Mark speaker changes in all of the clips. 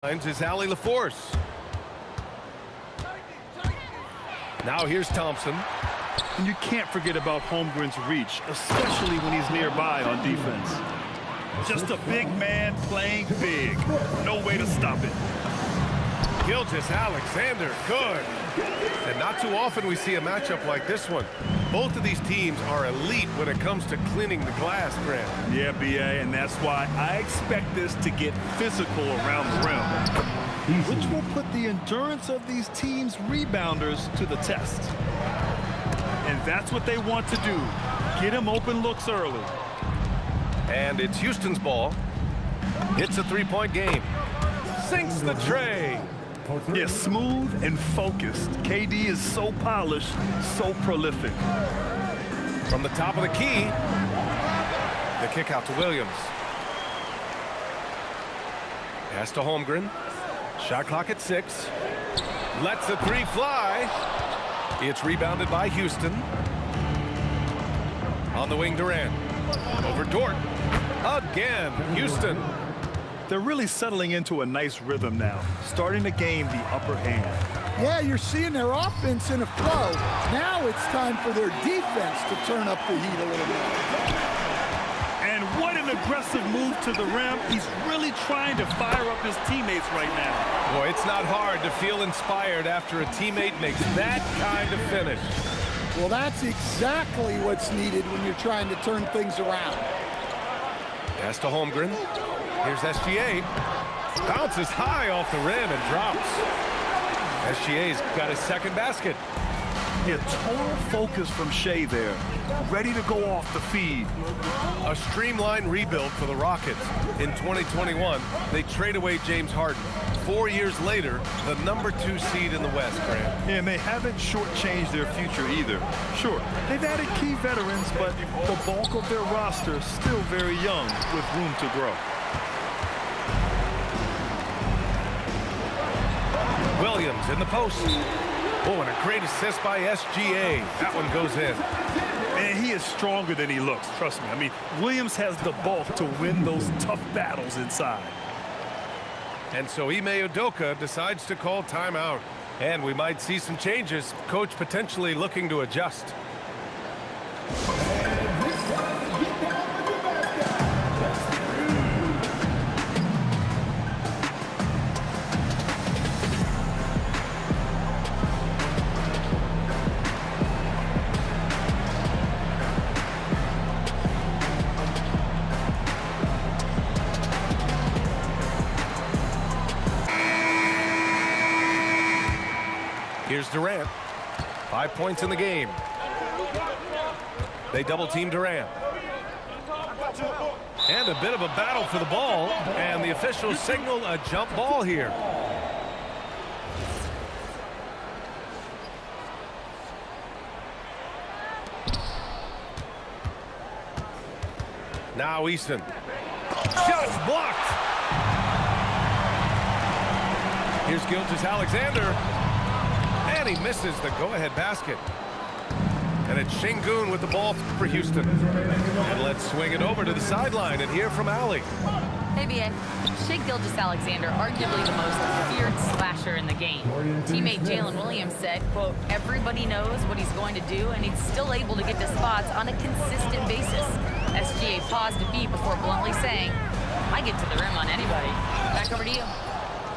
Speaker 1: Is Allie LaForce. Now here's Thompson.
Speaker 2: And you can't forget about Holmgren's reach, especially when he's nearby on defense. Just a big man playing big. No way to stop it.
Speaker 1: Gilgeous-Alexander, good. And not too often we see a matchup like this one. Both of these teams are elite when it comes to cleaning the glass, Grant.
Speaker 2: Yeah, B.A., and that's why I expect this to get physical around the rim, which will put the endurance of these teams' rebounders to the test. And that's what they want to do. Get him open looks early.
Speaker 1: And it's Houston's ball. It's a three-point game. Sinks the tray.
Speaker 2: Yeah, smooth and focused. KD is so polished, so prolific.
Speaker 1: From the top of the key, the kick out to Williams. Pass to Holmgren. Shot clock at 6. Lets the three fly. It's rebounded by Houston. On the wing, Durant. Over Dort. Again, Houston.
Speaker 2: They're really settling into a nice rhythm now, starting to gain the upper hand.
Speaker 3: Yeah, you're seeing their offense in a flow. Now it's time for their defense to turn up the heat a little bit.
Speaker 2: And what an aggressive move to the rim. He's really trying to fire up his teammates right now.
Speaker 1: Boy, it's not hard to feel inspired after a teammate makes that kind of finish.
Speaker 3: Well, that's exactly what's needed when you're trying to turn things around.
Speaker 1: Pass to Holmgren. Here's SGA. Bounces high off the rim and drops. SGA's got his second basket.
Speaker 2: Yeah, total focus from Shea there. Ready to go off the feed.
Speaker 1: A streamlined rebuild for the Rockets. In 2021, they trade away James Harden. 4 years later, the #2 seed in the West, Grant.
Speaker 2: Yeah, and they haven't shortchanged their future either. Sure, they've added key veterans, but the bulk of their roster is still very young with room to grow.
Speaker 1: Williams in the post. Oh, and a great assist by SGA. That one goes in.
Speaker 2: Man, he is stronger than he looks, trust me. I mean, Williams has the bulk to win those tough battles inside.
Speaker 1: And so Ime Udoka decides to call timeout. And we might see some changes. Coach potentially looking to adjust. Here's Durant. 5 points in the game. They double-team Durant. And a bit of a battle for the ball. And the officials signal a jump ball here. Now Easton. Shots blocked. Here's Gilgeous-Alexander. And he misses the go-ahead basket. And it's Şengün with the ball for Houston. And let's swing it over to the sideline and hear from Allie.
Speaker 4: Hey, B.A. Shai Gilgeous-Alexander, arguably the most feared slasher in the game. Teammate Jalen Williams said, quote, everybody knows what he's going to do, and he's still able to get to spots on a consistent basis. SGA paused a beat before bluntly saying, I get to the rim on anybody. Back over to you.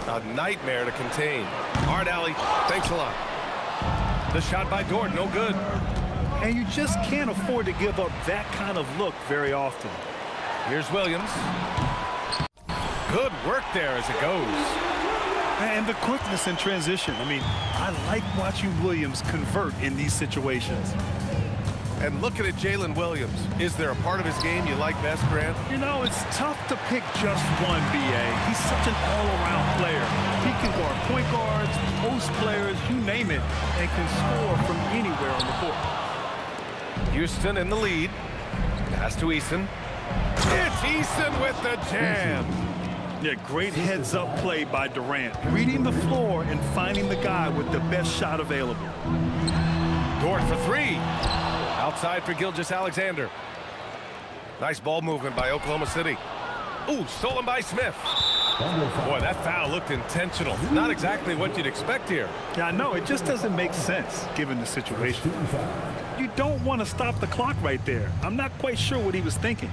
Speaker 1: A nightmare to contain. All right, Allie, thanks a lot. The shot by Dort, no good.
Speaker 2: And you just can't afford to give up that kind of look very often.
Speaker 1: Here's Williams. Good work there as it goes.
Speaker 2: And the quickness in transition. I mean, I like watching Williams convert in these situations.
Speaker 1: And looking at Jalen Williams, is there a part of his game you like best, Grant?
Speaker 2: You know, it's tough to pick just one, B.A. He's such an all-around player. He can guard point guards, post players, you name it, and can score from anywhere on the court.
Speaker 1: Houston in the lead. Pass to Easton. It's Easton with the jam.
Speaker 2: Yeah, great heads-up play by Durant. Reading the floor and finding the guy with the best shot available.
Speaker 1: Dort for three. Outside for Gilgeous-Alexander. Nice ball movement by Oklahoma City. Ooh, stolen by Smith. Boy, that foul looked intentional. Not exactly what you'd expect here.
Speaker 2: Yeah, I know. It just doesn't make sense given the situation. You don't want to stop the clock right there. I'm not quite sure what he was thinking.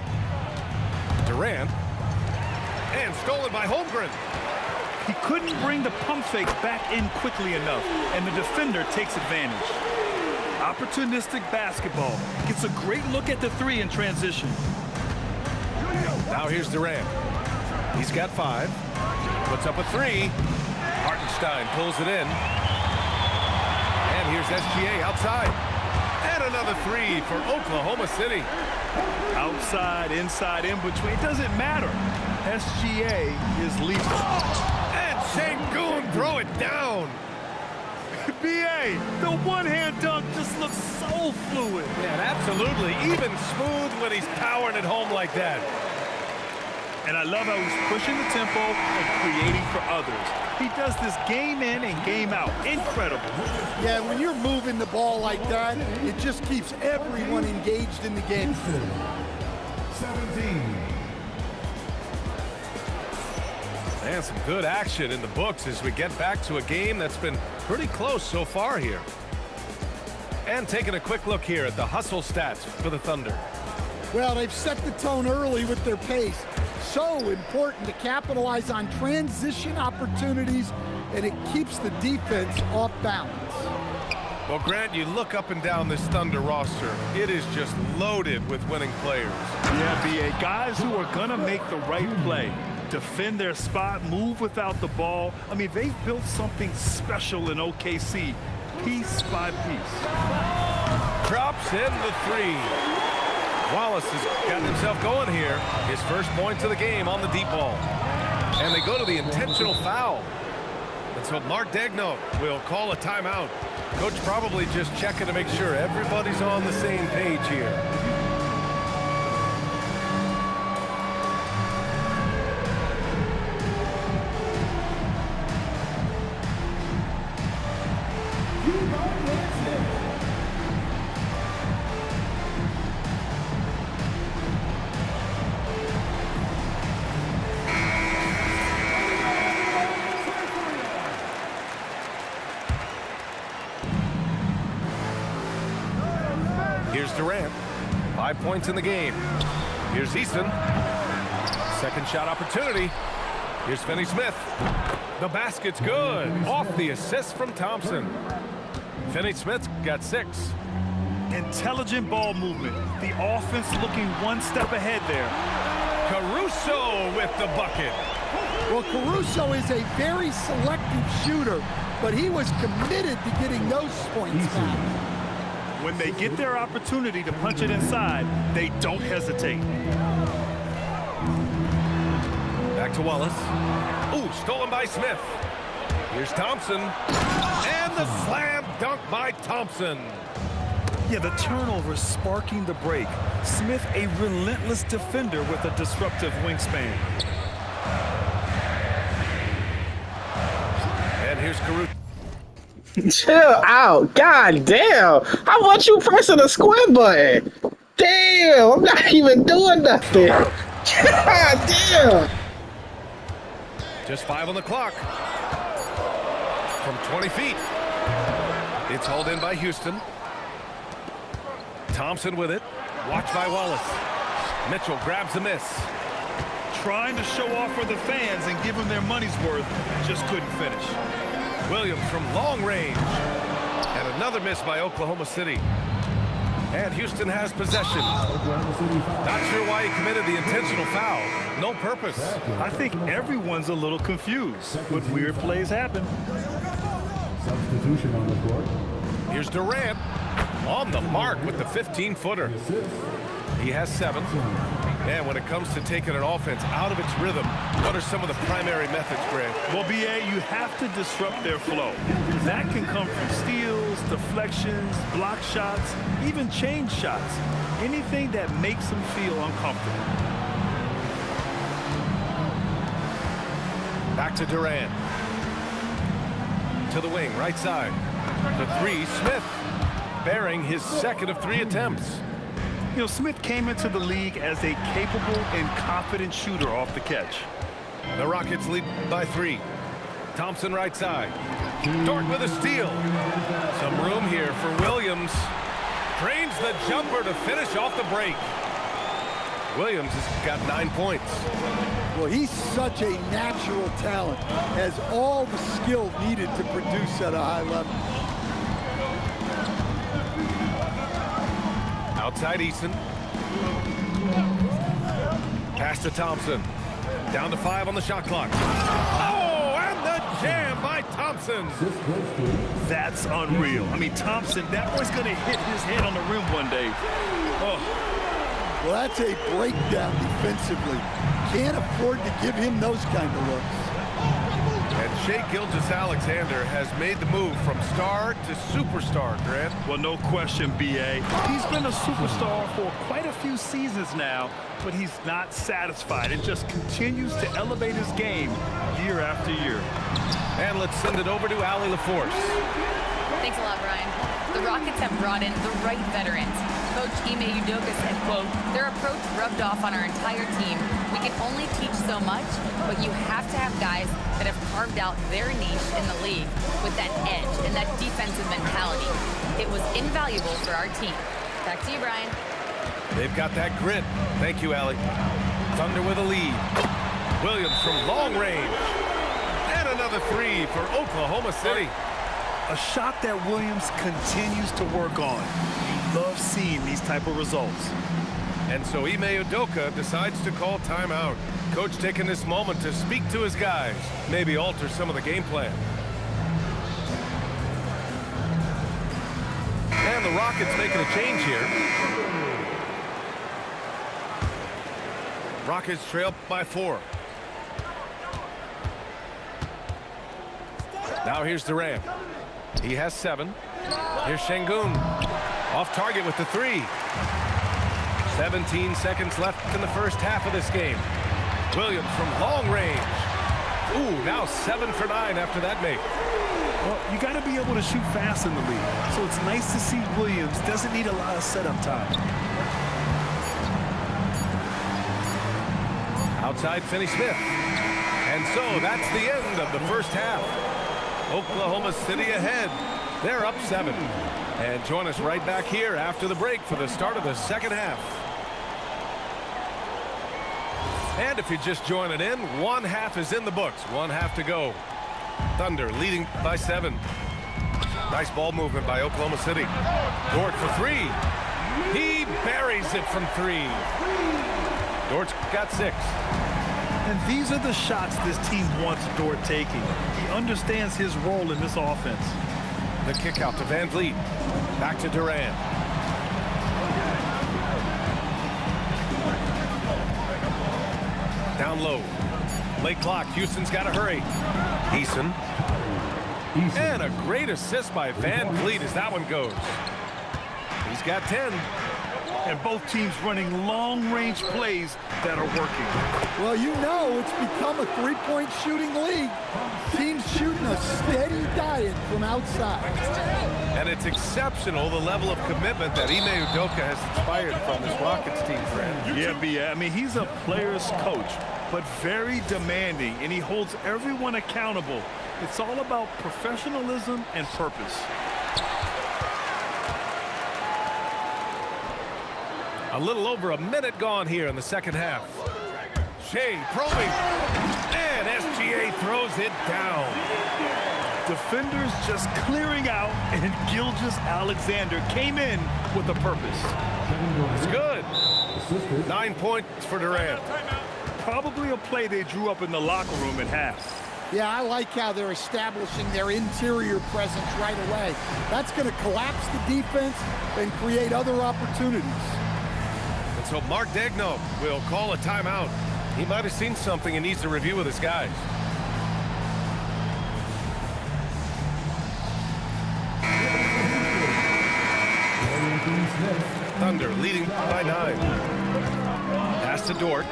Speaker 1: Durant. And stolen by Holmgren.
Speaker 2: He couldn't bring the pump fake back in quickly enough, and the defender takes advantage. Opportunistic basketball. Gets a great look at the three in transition.
Speaker 1: Now here's Durant. He's got 5. Puts up a 3. Hartenstein pulls it in. And here's SGA outside. And another 3 for Oklahoma City.
Speaker 2: Outside, inside, in between. It doesn't matter. SGA is lethal.
Speaker 1: And Şengün throw it down.
Speaker 2: B.A., the one-hand dunk just looks so fluid.
Speaker 1: Yeah, absolutely. Even smooth when he's powering it home like that.
Speaker 2: And I love how he's pushing the tempo and creating for others. He does this game in and game out. Incredible.
Speaker 3: Yeah, when you're moving the ball like that, it just keeps everyone engaged in the game.
Speaker 1: 17. And some good action in the books as we get back to a game that's been pretty close so far here. And taking a quick look here at the hustle stats for the Thunder.
Speaker 3: Well, they've set the tone early with their pace. So important to capitalize on transition opportunities, and it keeps the defense off balance.
Speaker 1: Well, Grant, you look up and down this Thunder roster. It is just loaded with winning players.
Speaker 2: Yeah, B.A., guys who are going to make the right play. Defend their spot, move without the ball. I mean, they've built something special in OKC, piece by piece.
Speaker 1: Drops in the 3. Wallace has gotten himself going here. His first points of the game on the deep ball. And they go to the intentional foul. And so Mark Daigneault will call a timeout. Coach probably just checking to make sure everybody's on the same page here. Here's Durant. 5 points in the game. Here's Easton. Second shot opportunity. Here's Finney-Smith. The basket's good. Off the assist from Thompson. Finney-Smith's got 6.
Speaker 2: Intelligent ball movement. The offense looking one step ahead there.
Speaker 1: Caruso with the bucket.
Speaker 3: Well, Caruso is a very selective shooter, but he was committed to getting those points back.
Speaker 2: When they get their opportunity to punch it inside, they don't hesitate.
Speaker 1: Back to Wallace. Ooh, stolen by Smith. Here's Thompson. And the slam dunk by Thompson.
Speaker 2: Yeah, the turnover sparking the break. Smith, a relentless defender with a disruptive wingspan.
Speaker 1: And here's Caruso.
Speaker 5: Chill out. God damn. How about you pressing the square button? Damn. I'm not even doing nothing. God damn.
Speaker 1: Just 5 on the clock. From 20 feet. It's hauled in by Houston. Thompson with it. Watched by Wallace. Mitchell grabs the miss.
Speaker 2: Trying to show off for the fans and give them their money's worth. Just couldn't finish.
Speaker 1: Williams from long range. And another miss by Oklahoma City. And Houston has possession. Not sure why he committed the intentional foul. No purpose.
Speaker 2: I think everyone's a little confused, but weird plays happen.
Speaker 6: Substitution on the court.
Speaker 1: Here's Durant on the mark with the 15-footer. He has 7. And when it comes to taking an offense out of its rhythm, what are some of the primary methods, Grant?
Speaker 2: Well, B.A., you have to disrupt their flow. That can come from steals, deflections, block shots, even change shots. Anything that makes them feel uncomfortable.
Speaker 1: Back to Durant. To the wing, right side. The 3, Smith. Bearing his second of 3 attempts.
Speaker 2: You know, Smith came into the league as a capable and confident shooter off the catch.
Speaker 1: The Rockets lead by 3. Thompson right side. Dort with a steal. Some room here for Williams. Drains the jumper to finish off the break. Williams has got 9 points.
Speaker 3: Well, he's such a natural talent. Has all the skill needed to produce at a high level.
Speaker 1: Outside Eason. Pass to Thompson. Down to 5 on the shot clock. Oh, and the jam by Thompson.
Speaker 2: That's unreal. I mean, Thompson, that boy's going to hit his head on the rim one day. Oh.
Speaker 3: Well, that's a breakdown defensively. Can't afford to give him those kind of looks.
Speaker 1: And Shai Gilgeous-Alexander has made the move from star to superstar, Grant.
Speaker 2: Well, no question, B.A. He's been a superstar for quite a few seasons now, but he's not satisfied. It just continues to elevate his game year after year.
Speaker 1: And let's send it over to Allie LaForce.
Speaker 4: Thanks a lot, Brian. The Rockets have brought in the right veterans. Coach Ime Udoka said, quote, their approach rubbed off on our entire team. We can only teach so much, but you have to have guys that have carved out their niche in the league with that edge and that defensive mentality. It was invaluable for our team. Back to you, Brian.
Speaker 1: They've got that grit. Thank you, Allie. Thunder with a lead. Williams from long range. And another 3 for Oklahoma City.
Speaker 2: A shot that Williams continues to work on. He loves seeing these type of results.
Speaker 1: And so Ime Udoka decides to call timeout. Coach taking this moment to speak to his guys, maybe alter some of the game plan. And the Rockets making a change here. Rockets trail by 4. Now here's Durant. He has 7. Here's Şengün. Off target with the 3. 17 seconds left in the first half of this game. Williams from long range. Ooh, now 7 for 9 after that make.
Speaker 2: Well, you got to be able to shoot fast in the league. So it's nice to see Williams doesn't need a lot of setup time.
Speaker 1: Outside Finney-Smith. And so that's the end of the first half. Oklahoma City ahead. They're up 7. And join us right back here after the break for the start of the second half. And if you're just joining in, 1 half is in the books. 1 half to go. Thunder leading by 7. Nice ball movement by Oklahoma City. Dort for 3. He buries it from 3. Dort's got 6.
Speaker 2: And these are the shots this team wants Dort taking. He understands his role in this offense.
Speaker 1: The kick out to Van Vliet. Back to Durant. Down low. Late clock. Houston's got to hurry. Eason. And a great assist by Van Vliet as that one goes. He's got 10.
Speaker 2: And both teams running long-range plays that are working.
Speaker 3: Well, you know it's become a three-point shooting league. Teams shooting a steady diet from outside.
Speaker 1: And it's exceptional, the level of commitment that Ime Udoka has inspired from this Rockets team, Fred.
Speaker 2: Yeah, I mean, he's a player's coach, but very demanding, and he holds everyone accountable. It's all about professionalism and purpose.
Speaker 1: A little over a minute gone here in the second half. Shai probing, and SGA throws it down.
Speaker 2: Defenders just clearing out, and Gilgeous-Alexander came in with a purpose.
Speaker 1: It's good. 9 points for Durant.
Speaker 2: Probably a play they drew up in the locker room at half.
Speaker 3: Yeah, I like how they're establishing their interior presence right away. That's going to collapse the defense and create other opportunities.
Speaker 1: And so Mark Daigneault will call a timeout. He might have seen something and needs to review with his guys. Thunder leading by 9. Pass to Dort.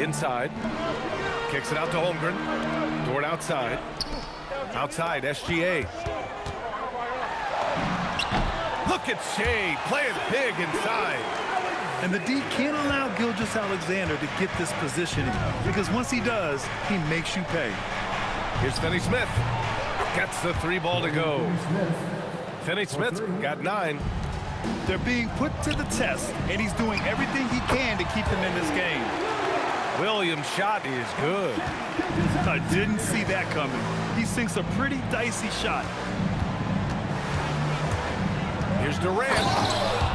Speaker 1: Inside. Kicks it out to Holmgren. Dort outside. Outside, SGA. Look at Shai playing big inside.
Speaker 2: And the D can't allow Gilgeous-Alexander to get this positioning, because once he does, he makes you pay.
Speaker 1: Here's Finney-Smith. Gets the 3 ball to go. Finney-Smith got 9.
Speaker 2: They're being put to the test, and he's doing everything he can to keep them in this game.
Speaker 1: Williams' shot is good.
Speaker 2: I didn't see that coming. He sinks a pretty dicey shot.
Speaker 1: Here's Durant.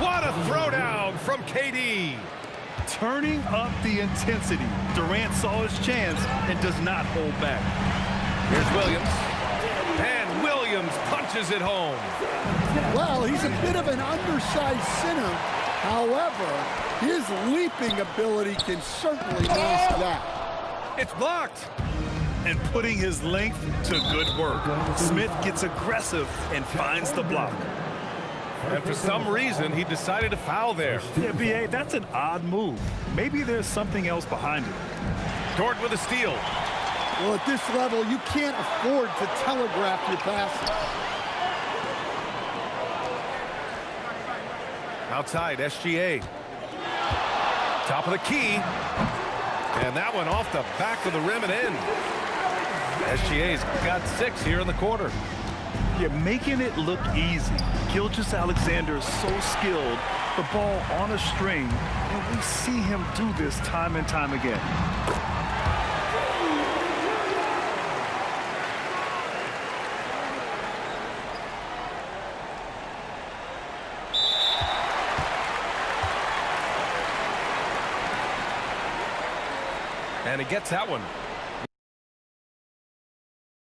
Speaker 1: What a throwdown from KD.
Speaker 2: Turning up the intensity. Durant saw his chance and does not hold back.
Speaker 1: Here's Williams. And Williams punches it home.
Speaker 3: Well, he's a bit of an undersized center. However, his leaping ability can certainly mask that.
Speaker 1: It's blocked.
Speaker 2: And putting his length to good work. Smith gets aggressive and finds the block.
Speaker 1: And for some reason, he decided to foul there.
Speaker 2: Yeah, B.A., that's an odd move. Maybe there's something else behind it.
Speaker 1: Dort with a steal.
Speaker 3: Well, at this level, you can't afford to telegraph your passes.
Speaker 1: Outside, SGA. Top of the key. And that one off the back of the rim and in. SGA's got 6 here in the quarter.
Speaker 2: You're making it look easy. Gilgeous-Alexander is so skilled. The ball on a string, and we see him do this time and time again.
Speaker 1: And he gets that one.